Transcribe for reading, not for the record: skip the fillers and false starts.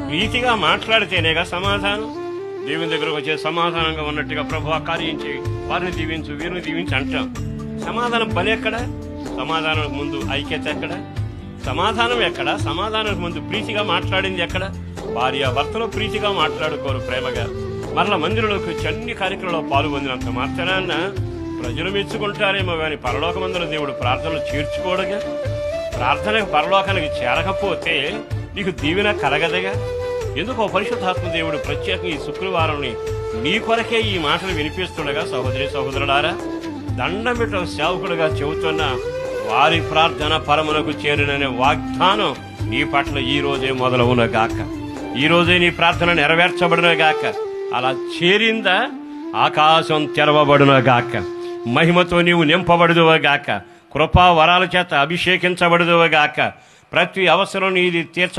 ప్రీతిగా మాట్లాడితేనేగా సమాధానం. దేవుని దగ్గరకు వచ్చే సమాధానంగా ఉన్నట్టుగా ప్రభు కార్యం చేయి, వారిని దీవించు, వీరిని దీవించు అంటాం. సమాధానం బలి ఎక్కడ? సమాధానం ముందు ఐక్యత ఎక్కడ? సమాధానం ఎక్కడ? సమాధానం ముందు ప్రీతిగా మాట్లాడింది ఎక్కడ? భార్య భర్తలో ప్రీతిగా మాట్లాడుకోరు ప్రేమగా. మరల మందిరంలోకి వచ్చి అన్ని కార్యక్రమంలో పాల్గొందినంత మాత్రాన ప్రజలు మెచ్చుకుంటారేమో కానీ పరలోకమందుల దేవుడు ప్రార్థనలు చేర్చుకోడుగా. ప్రార్థన పరలోకానికి చేరకపోతే నీకు దీవెన కలగదగా. ఎందుకో పరిశుద్ధాత్మ దేవుడు ప్రత్యేకంగా ఈ శుక్రవారం నీ కొరకే ఈ మాటలు వినిపిస్తుండగా సహోదరి సహోదరులారా, దండం పెట్ట సేవకుడుగా చెబుతున్న వారి ప్రార్థన పరమునకు చేరిననే వాగ్దానం నీ పట్ల ఈ రోజే మొదలవున గాక. ఈ రోజే నీ ప్రార్థన నెరవేర్చబడిన గాక. అలా చేరిందా ఆకాశం తెరవబడున గాక. మహిమతో నీవు నింపబడుదువ గాక. కృపా వరాల చేత అభిషేకించబడుదువ గాక. ప్రతి అవసరం నీది తీర్చ